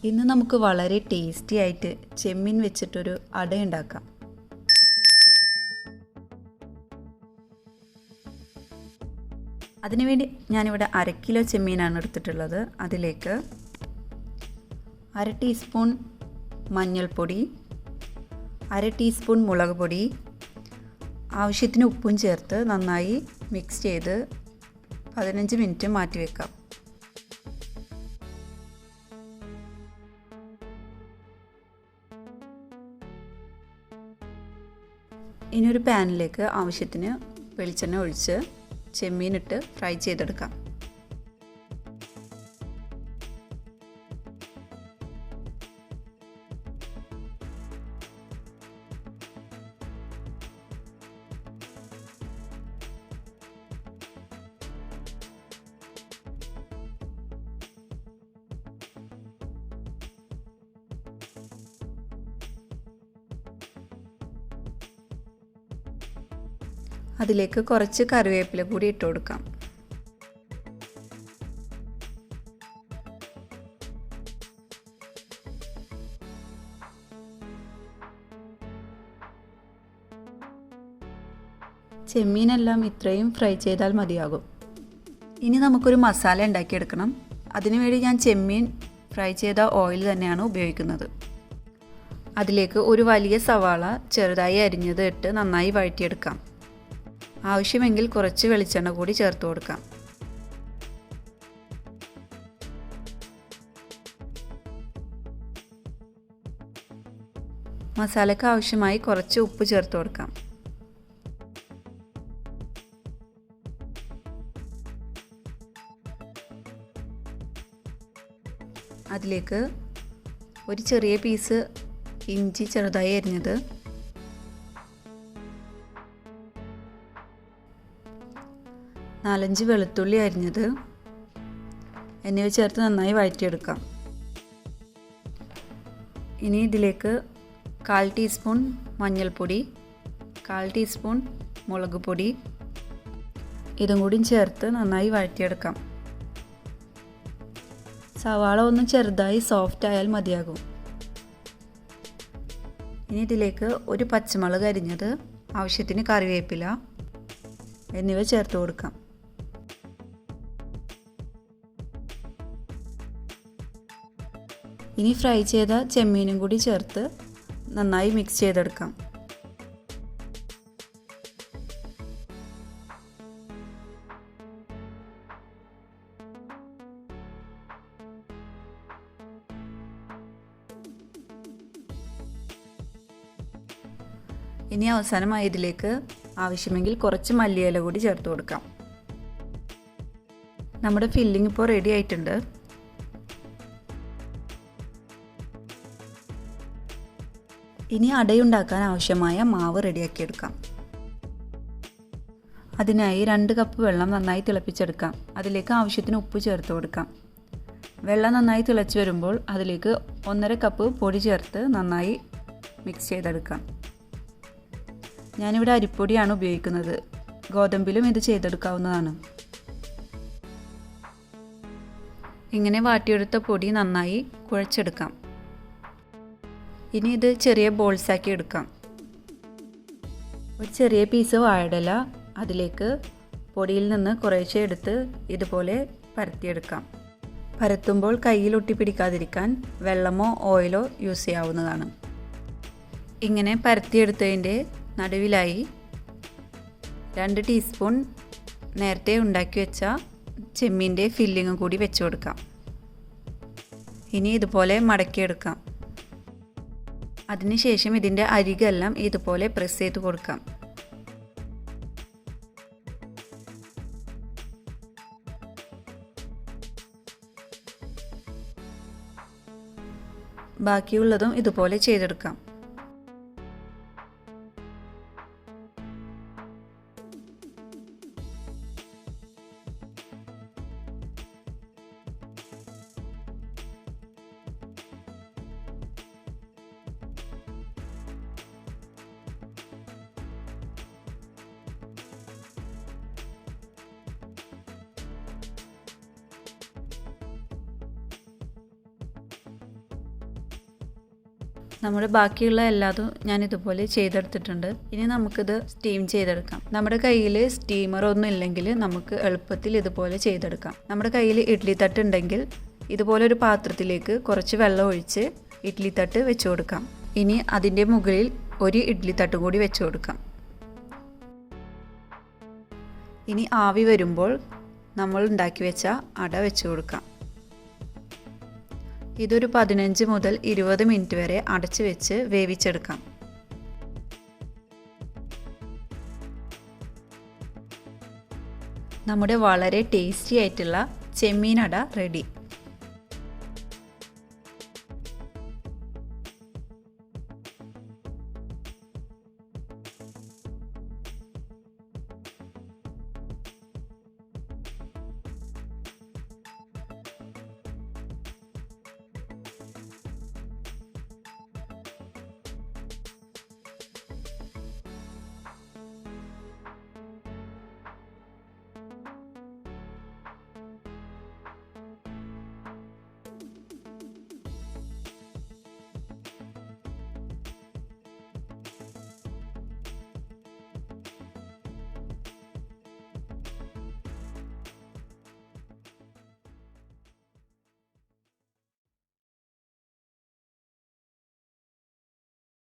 ഇന്ന് നമുക്ക് വളരെ ടേസ്റ്റി ആയിട്ട് ചെമ്മീൻ വെച്ചിട്ടൊരു അട ഉണ്ടാക്കാം. അതിനുവേണ്ടി ഞാനിവിടെ 1/2 കിലോ ചെമ്മീനാണ് എടുത്തിട്ടുള്ളത്. അതിലേക്ക് 1/2 ടീസ്പൂൺ മഞ്ഞൾപ്പൊടി, 1/2 ടീസ്പൂൺ മുളക് പൊടി, ആവശ്യത്തിന് ഉപ്പും ചേർത്ത് നന്നായി മിക്സ് ചെയ്ത് 15 മിനിറ്റ് മാറ്റി വെക്കാം. ഇനി ഒരു പാനിലേക്ക് ആവശ്യത്തിന് വെളിച്ചെണ്ണ ഒഴിച്ച് ചെമ്മീനിട്ട് ഫ്രൈ ചെയ്തെടുക്കാം. അതിലേക്ക് കുറച്ച് കറിവേപ്പില കൂടി ഇട്ട് കൊടുക്കാം. ചെമ്മീനെല്ലാം ഇത്രയും ഫ്രൈ ചെയ്താൽ മതിയാകും. ഇനി നമുക്കൊരു മസാല ഉണ്ടാക്കിയെടുക്കണം. അതിനുവേണ്ടി ഞാൻ ചെമ്മീൻ ഫ്രൈ ചെയ്ത ഓയിൽ തന്നെയാണ് ഉപയോഗിക്കുന്നത്. അതിലേക്ക് ഒരു വലിയ സവാള ചെറുതായി അരിഞ്ഞത് ഇട്ട് നന്നായി വഴറ്റിയെടുക്കാം. ആവശ്യമെങ്കിൽ കുറച്ച് വെളിച്ചെണ്ണ കൂടി ചേർത്ത് കൊടുക്കാം. മസാലയ്ക്ക് ആവശ്യമായി കുറച്ച് ഉപ്പ് ചേർത്ത് കൊടുക്കാം. അതിലേക്ക് ഒരു ചെറിയ പീസ് ഇഞ്ചി ചെറുതായി അരിഞ്ഞത്, 4-5 വെളുത്തുള്ളി അരിഞ്ഞത് എന്നിവ ചേർത്ത് നന്നായി വഴറ്റിയെടുക്കാം. ഇനി ഇതിലേക്ക് 1/4 ടീസ്പൂൺ മഞ്ഞൾപ്പൊടി, 1/4 ടീസ്പൂൺ മുളക് പൊടി ഇതും കൂടി ചേർത്ത് നന്നായി വഴറ്റിയെടുക്കാം. സവാള ഒന്ന് ചെറുതായി സോഫ്റ്റ് ആയാൽ മതിയാകും. ഇനി ഇതിലേക്ക് ഒരു പച്ചമുളക് അരിഞ്ഞത്, ആവശ്യത്തിന് കറിവേപ്പില എന്നിവ ചേർത്ത് കൊടുക്കാം. ഇനി ഫ്രൈ ചെയ്ത ചെമ്മീനും കൂടി ചേർത്ത് നന്നായി മിക്സ് ചെയ്തെടുക്കാം. ഇനി അവസാനമായി ഇതിലേക്ക് ആവശ്യമെങ്കിൽ കുറച്ച് മല്ലിയില കൂടി ചേർത്ത് കൊടുക്കാം. നമ്മുടെ ഫില്ലിംഗ് ഇപ്പോൾ റെഡി ആയിട്ടുണ്ട്. ഇനി അടയുണ്ടാക്കാൻ ആവശ്യമായ മാവ് റെഡിയാക്കിയെടുക്കാം. അതിനായി 2 കപ്പ് വെള്ളം നന്നായി തിളപ്പിച്ചെടുക്കാം. അതിലേക്ക് ആവശ്യത്തിന് ഉപ്പ് ചേർത്ത് കൊടുക്കാം. വെള്ളം നന്നായി തിളച്ച് വരുമ്പോൾ അതിലേക്ക് 1.5 കപ്പ് പൊടി ചേർത്ത് നന്നായി മിക്സ് ചെയ്തെടുക്കാം. ഞാനിവിടെ അരിപ്പൊടിയാണ് ഉപയോഗിക്കുന്നത്. ഗോതമ്പിലും ഇത് ചെയ്തെടുക്കാവുന്നതാണ്. ഇങ്ങനെ വാട്ടിയെടുത്ത പൊടി നന്നായി കുഴച്ചെടുക്കാം. ഇനി ഇത് ചെറിയ ബോൾസാക്കി എടുക്കാം. ഒരു ചെറിയ പീസ് വാഴയില അതിലേക്ക് പൊടിയിൽ നിന്ന് കുറേശ്ശെ എടുത്ത് ഇതുപോലെ പരത്തിയെടുക്കാം. പരത്തുമ്പോൾ കയ്യിൽ ഒട്ടിപ്പിടിക്കാതിരിക്കാൻ വെള്ളമോ ഓയിലോ യൂസ് ചെയ്യാവുന്നതാണ്. ഇങ്ങനെ പരത്തിയെടുത്തതിൻ്റെ നടുവിലായി 2 ടീസ്പൂൺ നേരത്തെ ഉണ്ടാക്കി വെച്ച ചെമ്മീൻ്റെ ഫില്ലിങ്ങും കൂടി വെച്ച് കൊടുക്കാം. ഇനി ഇതുപോലെ മടക്കിയെടുക്കാം. അതിനുശേഷം ഇതിൻ്റെ അരികെല്ലാം ഇതുപോലെ പ്രസ് ചെയ്ത് കൊടുക്കാം. ബാക്കിയുള്ളതും ഇതുപോലെ ചെയ്തെടുക്കാം. നമ്മുടെ ബാക്കിയുള്ള എല്ലാതും ഞാൻ ഇതുപോലെ ചെയ്തെടുത്തിട്ടുണ്ട്. ഇനി നമുക്കിത് സ്റ്റീം ചെയ്തെടുക്കാം. നമ്മുടെ കയ്യിൽ സ്റ്റീമർ ഒന്നും ഇല്ലെങ്കിൽ നമുക്ക് എളുപ്പത്തിൽ ഇതുപോലെ ചെയ്തെടുക്കാം. നമ്മുടെ കയ്യിൽ ഇഡ്ഡലി തട്ട് ഉണ്ടെങ്കിൽ ഇതുപോലെ ഒരു പാത്രത്തിലേക്ക് കുറച്ച് വെള്ളം ഒഴിച്ച് ഇഡ്ഡലി തട്ട് വെച്ച് കൊടുക്കാം. ഇനി അതിൻ്റെ മുകളിൽ ഒരു ഇഡ്ഡലി തട്ടും കൂടി വെച്ച് കൊടുക്കാം. ഇനി ആവി വരുമ്പോൾ നമ്മൾ ഉണ്ടാക്കി വെച്ച അട വെച്ച് കൊടുക്കാം. ഇതൊരു 15 മുതൽ 20 മിനിറ്റ് വരെ അടച്ചു വെച്ച് വേവിച്ചെടുക്കാം. നമ്മുടെ വളരെ ടേസ്റ്റി ആയിട്ടുള്ള ചെമ്മീൻ അട റെഡി.